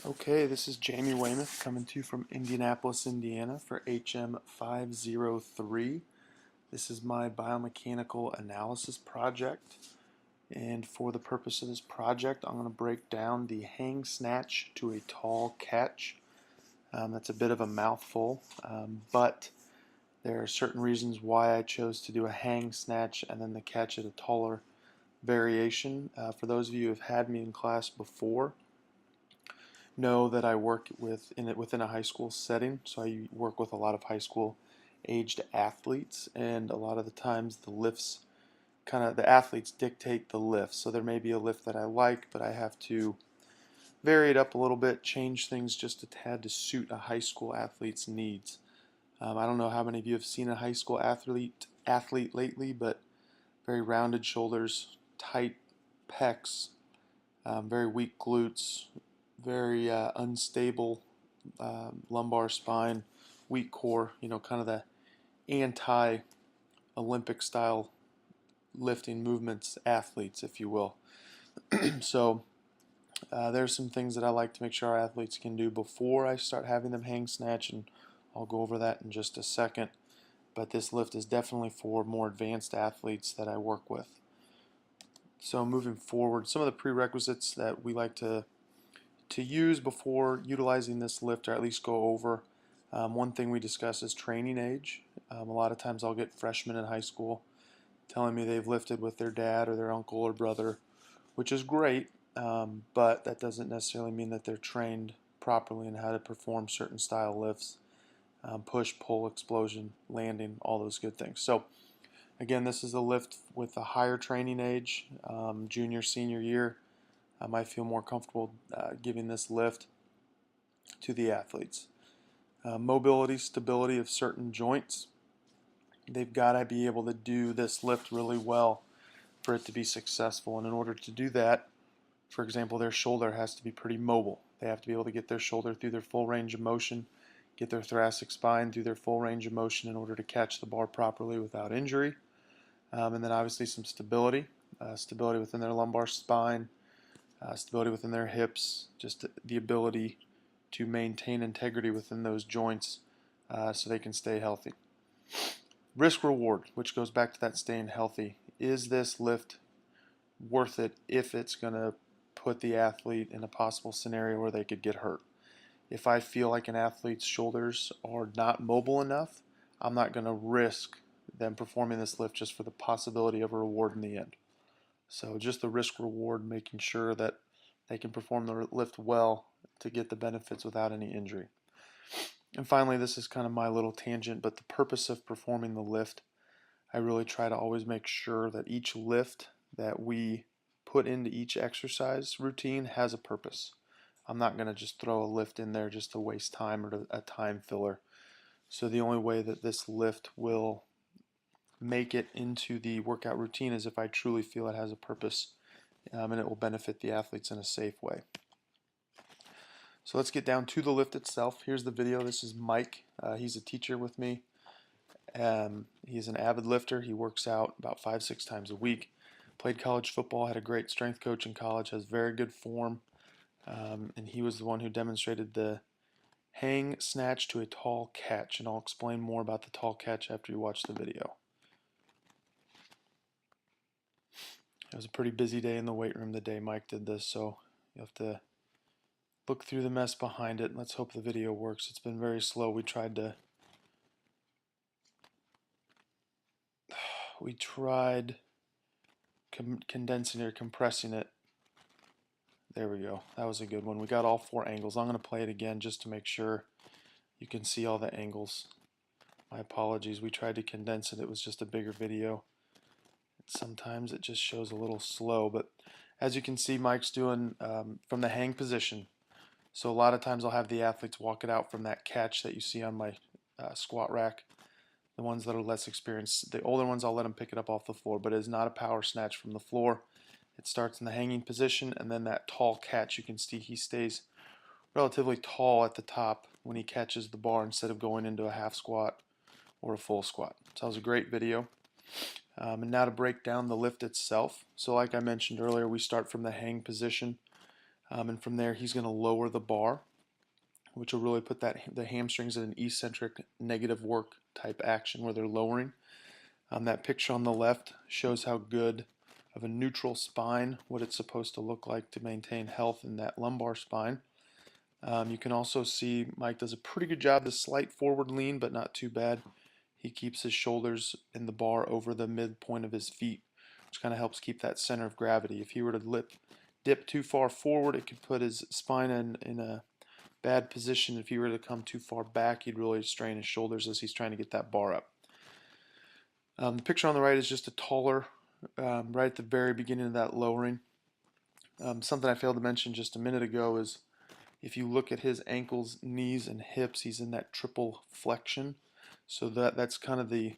Okay, this is Jamie Weymouth coming to you from Indianapolis, Indiana for HM503. This is my biomechanical analysis project, and for the purpose of this project I'm going to break down the hang snatch to a tall catch. That's a bit of a mouthful, but there are certain reasons why I chose to do a hang snatch and then the catch at a taller variation. For those of you who have had me in class before, know that I work within a high school setting, so I work with a lot of high school aged athletes, and a lot of the times the athletes dictate the lift. So there may be a lift that I like, but I have to vary it up a little bit, change things just a tad to suit a high school athlete's needs. I don't know how many of you have seen a high school athlete lately, but very rounded shoulders, tight pecs, very weak glutes, very unstable lumbar spine, weak core, kind of the anti-Olympic style lifting movements athletes, if you will. So there's some things that I like to make sure our athletes can do before I start having them hang snatch, and I'll go over that in just a second. But this lift is definitely for more advanced athletes that I work with. So moving forward, some of the prerequisites that we like to use before utilizing this lift, or at least go over. One thing we discuss is training age. A lot of times I'll get freshmen in high school telling me they've lifted with their dad or their uncle or brother, which is great, but that doesn't necessarily mean that they're trained properly in how to perform certain style lifts, push, pull, explosion, landing, all those good things. So again, this is a lift with a higher training age, junior, senior year. I might feel more comfortable giving this lift to the athletes. Mobility, stability of certain joints. They've got to be able to do this lift really well for it to be successful. And in order to do that, for example, their shoulder has to be pretty mobile. They have to be able to get their shoulder through their full range of motion, get their thoracic spine through their full range of motion in order to catch the bar properly without injury. And then obviously some stability, stability within their lumbar spine, stability within their hips, just the ability to maintain integrity within those joints so they can stay healthy. Risk reward, which goes back to that staying healthy. Is this lift worth it if it's going to put the athlete in a possible scenario where they could get hurt? If I feel like an athlete's shoulders are not mobile enough, I'm not going to risk them performing this lift just for the possibility of a reward in the end. So just the risk reward, making sure that they can perform the lift well to get the benefits without any injury. And finally, this is kind of my little tangent, but the purpose of performing the lift, I really try to always make sure that each lift that we put into each exercise routine has a purpose. I'm not going to just throw a lift in there just to waste time or a time filler. So the only way that this lift will make it into the workout routine is if I truly feel it has a purpose, and it will benefit the athletes in a safe way. So let's get down to the lift itself. Here's the video. This is Mike. He's a teacher with me. He's an avid lifter. He works out about 5-6 times a week. Played college football, had a great strength coach in college, has very good form, and he was the one who demonstrated the hang snatch to a tall catch, and I'll explain more about the tall catch after you watch the video. It was a pretty busy day in the weight room the day Mike did this, so you have to look through the mess behind it. Let's hope the video works. It's been very slow. We tried condensing or compressing it. There we go. That was a good one. We got all 4 angles. I'm going to play it again just to make sure you can see all the angles. My apologies. We tried to condense it. It was just a bigger video. Sometimes it just shows a little slow, but as you can see, Mike's doing from the hang position. So a lot of times I'll have the athletes walk it out from that catch that you see on my squat rack. The ones that are less experienced, the older ones, I'll let them pick it up off the floor, but it is not a power snatch from the floor. It starts in the hanging position, and then that tall catch, you can see he stays relatively tall at the top when he catches the bar instead of going into a half squat or a full squat. So that was a great video. And now to break down the lift itself. So like I mentioned earlier, we start from the hang position. And from there he's going to lower the bar, which will really put the hamstrings in an eccentric negative work type action where they're lowering. That picture on the left shows how good of a neutral spine, what it's supposed to look like to maintain health in that lumbar spine. You can also see Mike does a pretty good job, the slight forward lean, but not too bad. He keeps his shoulders in the bar over the midpoint of his feet, which kind of helps keep that center of gravity. If he were to dip too far forward, it could put his spine in a bad position. If he were to come too far back, he'd really strain his shoulders as he's trying to get that bar up. The picture on the right is just a taller, right at the very beginning of that lowering. Something I failed to mention just a minute ago is if you look at his ankles, knees, and hips, he's in that triple flexion. So that's kind of the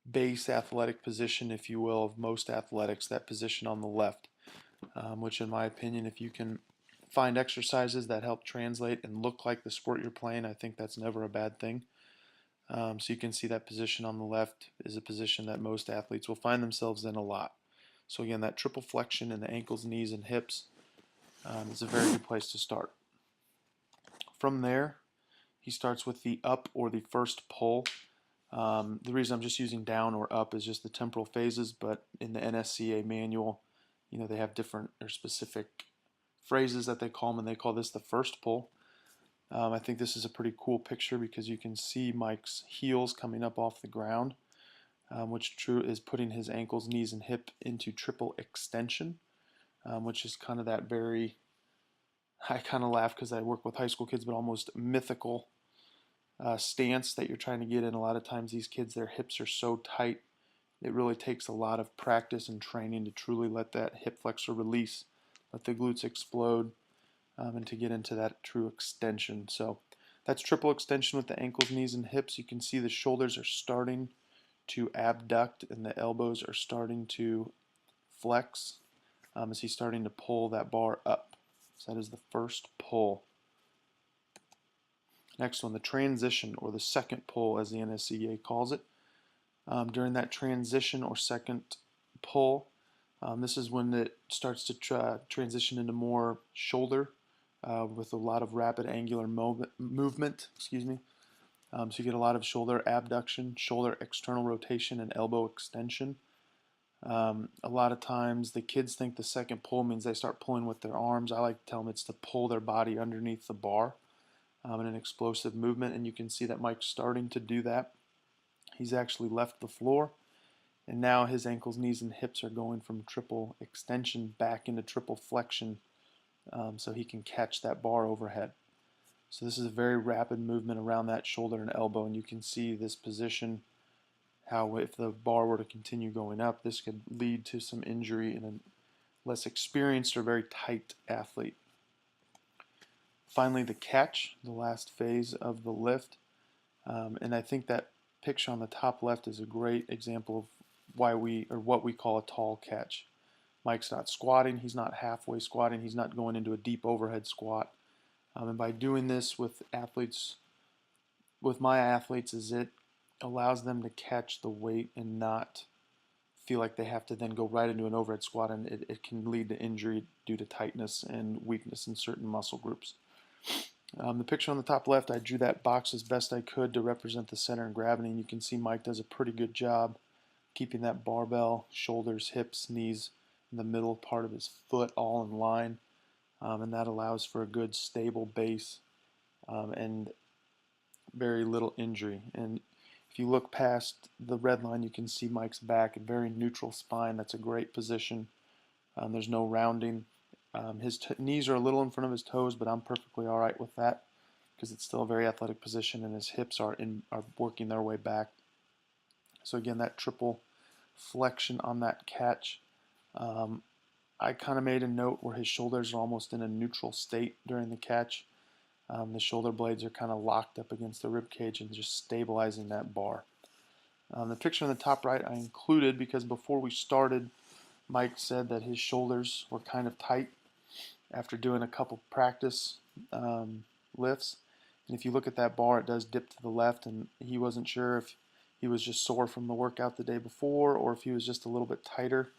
base athletic position, if you will, of most athletics, that position on the left, which in my opinion, if you can find exercises that help translate and look like the sport you're playing, I think that's never a bad thing. So you can see that position on the left is a position that most athletes will find themselves in a lot. So again, that triple flexion in the ankles, knees, and hips is a very good place to start. From there, he starts with the up or the first pull. The reason I'm just using down or up is just the temporal phases, but in the NSCA manual, they have different or specific phrases that they call them, and they call this the first pull. I think this is a pretty cool picture because you can see Mike's heels coming up off the ground, which is putting his ankles, knees, and hip into triple extension, which is kind of that very, I kind of laugh because I work with high school kids, but almost mythical stance that you're trying to get in. A lot of times these kids, their hips are so tight, it really takes a lot of practice and training to truly let that hip flexor release, let the glutes explode, and to get into that true extension. So that's triple extension with the ankles, knees, and hips. You can see the shoulders are starting to abduct and the elbows are starting to flex as he's starting to pull that bar up. So that is the first pull. Next one, the transition, or the second pull as the NSCA calls it. During that transition or second pull, this is when it starts to transition into more shoulder with a lot of rapid angular movement. Excuse me. So you get a lot of shoulder abduction, shoulder external rotation, and elbow extension. A lot of times the kids think the second pull means they start pulling with their arms. I like to tell them it's to pull their body underneath the bar in an explosive movement, and you can see that Mike's starting to do that. He's actually left the floor, and now his ankles, knees, and hips are going from triple extension back into triple flexion so he can catch that bar overhead. So this is a very rapid movement around that shoulder and elbow, and you can see this position, how if the bar were to continue going up, this could lead to some injury in a less experienced or very tight athlete. Finally, the catch, the last phase of the lift, and I think that picture on the top left is a great example of what we call a tall catch. Mike's not squatting, he's not halfway squatting, he's not going into a deep overhead squat. And by doing this with my athletes, is it allows them to catch the weight and not feel like they have to then go right into an overhead squat, and it can lead to injury due to tightness and weakness in certain muscle groups. The picture on the top left, I drew that box as best I could to represent the center and gravity, and you can see Mike does a pretty good job keeping that barbell, shoulders, hips, knees, and the middle part of his foot all in line, and that allows for a good stable base and very little injury. And if you look past the red line, you can see Mike's back, a very neutral spine. That's a great position. There's no rounding. His knees are a little in front of his toes, but I'm perfectly all right with that because it's still a very athletic position, and his hips are working their way back. So again, that triple flexion on that catch. I kind of made a note where his shoulders are almost in a neutral state during the catch. The shoulder blades are kind of locked up against the rib cage and just stabilizing that bar. The picture on the top right I included because before we started, Mike said that his shoulders were kind of tight after doing a couple practice lifts. And if you look at that bar, it does dip to the left, and he wasn't sure if he was just sore from the workout the day before or if he was just a little bit tighter.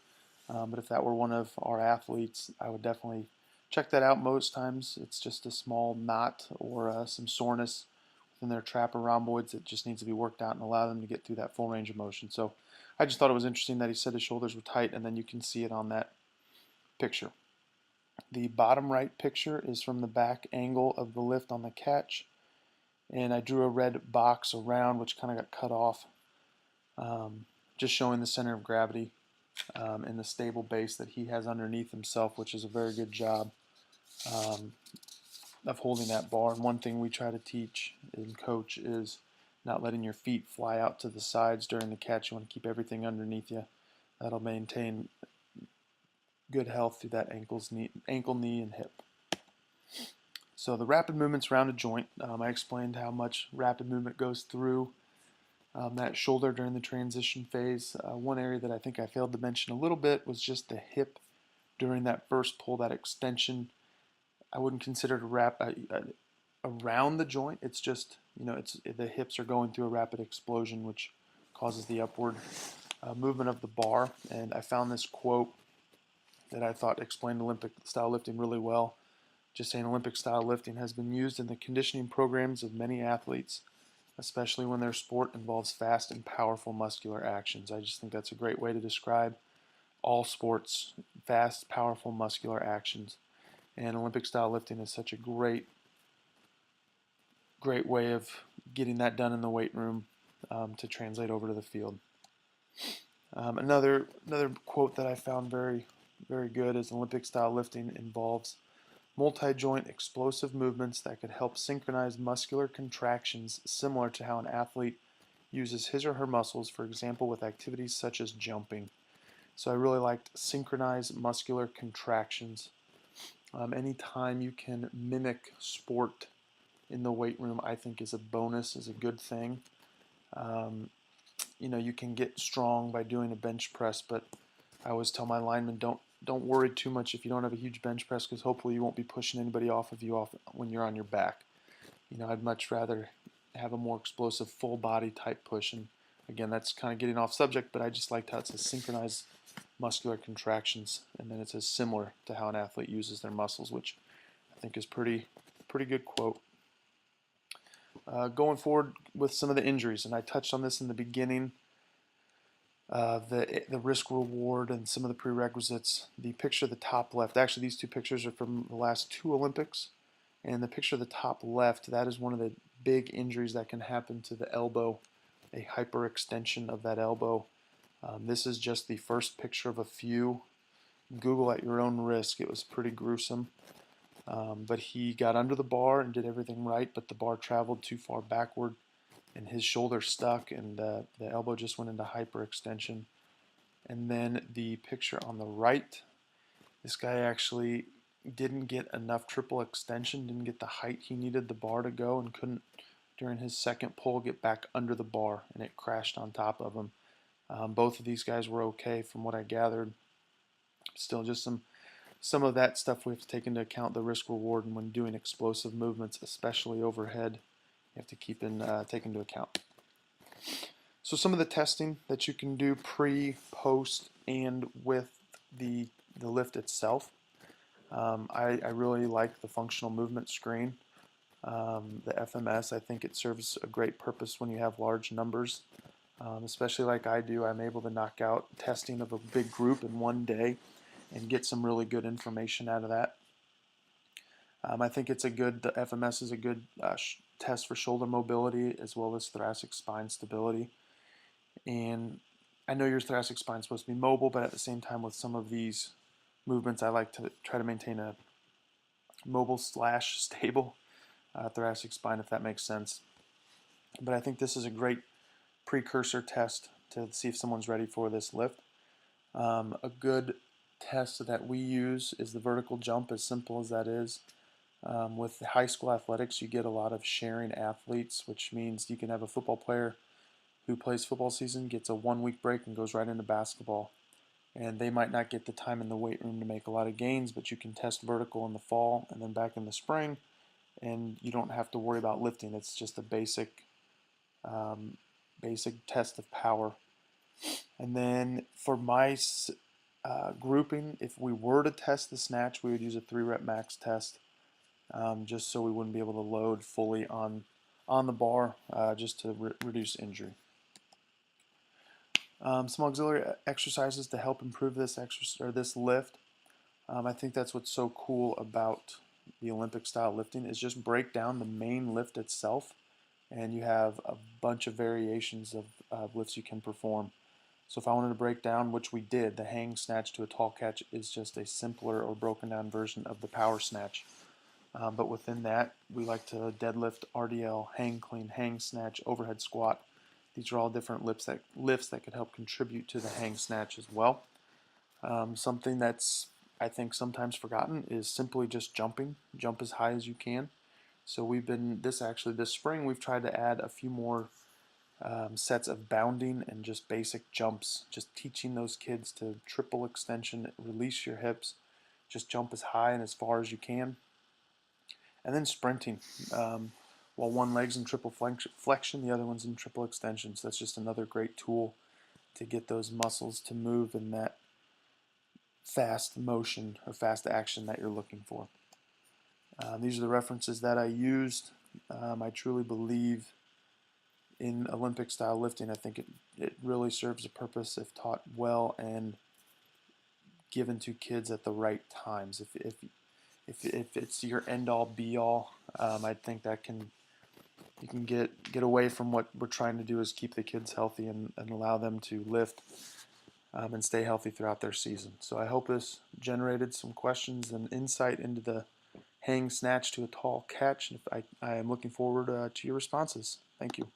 But if that were one of our athletes, I would definitely check that out. Most times it's just a small knot or some soreness within their trap or rhomboids that just needs to be worked out and allow them to get through that full range of motion. So I just thought it was interesting that he said his shoulders were tight, and then you can see it on that picture. The bottom right picture is from the back angle of the lift on the catch, and I drew a red box around which kind of got cut off, just showing the center of gravity and the stable base that he has underneath himself, which is a very good job um, of holding that bar. And one thing we try to teach and coach is not letting your feet fly out to the sides during the catch. You want to keep everything underneath you. That'll maintain good health through that ankle, knee, and hip. So the rapid movements around a joint, I explained how much rapid movement goes through that shoulder during the transition phase. One area that I think I failed to mention a little bit was just the hip during that first pull, that extension. I wouldn't consider it a wrap around the joint. It's just, the hips are going through a rapid explosion, which causes the upward movement of the bar. And I found this quote that I thought explained Olympic style lifting really well. Just saying, Olympic style lifting has been used in the conditioning programs of many athletes, especially when their sport involves fast and powerful muscular actions. I just think that's a great way to describe all sports: fast, powerful muscular actions. And Olympic style lifting is such a great way of getting that done in the weight room to translate over to the field. Another quote that I found very, very good is Olympic style lifting involves multi-joint explosive movements that could help synchronize muscular contractions similar to how an athlete uses his or her muscles, for example, with activities such as jumping. So I really liked synchronized muscular contractions. Anytime you can mimic sport in the weight room, I think is a bonus, is a good thing. You can get strong by doing a bench press, but I always tell my linemen, don't worry too much if you don't have a huge bench press, because hopefully you won't be pushing anybody off when you're on your back. I'd much rather have a more explosive full body type push. And again, that's kind of getting off subject, but I just liked how it says synchronized muscular contractions, and then it says similar to how an athlete uses their muscles, which I think is pretty good quote. Going forward with some of the injuries, and I touched on this in the beginning, the risk reward and some of the prerequisites. The picture of the top left, actually these two pictures are from the last 2 Olympics, and the picture of the top left, that is one of the big injuries that can happen to the elbow, a hyperextension of that elbow. This is just the first picture of a few. Google at your own risk. It was pretty gruesome. But he got under the bar and did everything right, but the bar traveled too far backward and his shoulder stuck, and the elbow just went into hyperextension. And then the picture on the right, this guy actually didn't get enough triple extension, didn't get the height he needed the bar to go, and couldn't, during his second pull, get back under the bar, and it crashed on top of him. Both of these guys were okay from what I gathered. Still just some of that stuff we have to take into account, the risk reward, and when doing explosive movements, especially overhead, you have to take into account. So some of the testing that you can do pre, post, and with the lift itself. I really like the functional movement screen, the FMS. I think it serves a great purpose when you have large numbers, especially like I do. I'm able to knock out testing of a big group in one day and get some really good information out of that. I think the FMS is a good test for shoulder mobility as well as thoracic spine stability. And I know your thoracic spine is supposed to be mobile, but at the same time with some of these movements, I like to try to maintain a mobile / stable thoracic spine, if that makes sense. But I think this is a great precursor test to see if someone's ready for this lift. A good test that we use is the vertical jump, as simple as that is. With high school athletics, you get a lot of sharing athletes, which means you can have a football player who plays football season, gets a 1-week break, and goes right into basketball. And they might not get the time in the weight room to make a lot of gains, but you can test vertical in the fall and then back in the spring, and you don't have to worry about lifting. It's just a basic test of power. And then for my grouping, if we were to test the snatch, we would use a 3-rep max test, just so we wouldn't be able to load fully on the bar, just to reduce injury. Some auxiliary exercises to help improve this this lift. I think that's what's so cool about the Olympic style lifting, is just break down the main lift itself, and you have a bunch of variations of lifts you can perform. So if I wanted to break down, which we did, the hang snatch to a tall catch is just a simpler or broken down version of the power snatch. But within that, we like to deadlift, RDL, hang clean, hang snatch, overhead squat. These are all different lifts that could help contribute to the hang snatch as well. Something that's, I think, sometimes forgotten is simply just jumping. Jump as high as you can. So we've been, this spring, we've tried to add a few more sets of bounding and just basic jumps, just teaching those kids to triple extension, release your hips, just jump as high and as far as you can. And then sprinting. While one leg's in triple flexion, the other one's in triple extension. So that's just another great tool to get those muscles to move in that fast motion or fast action that you're looking for. These are the references that I used. I truly believe in Olympic style lifting. I think it really serves a purpose if taught well and given to kids at the right times. If it's your end all be all, I think that you can get away from what we're trying to do, is keep the kids healthy and allow them to lift and stay healthy throughout their season. So I hope this generated some questions and insight into the hang snatch to a tall catch. I am looking forward to your responses. Thank you.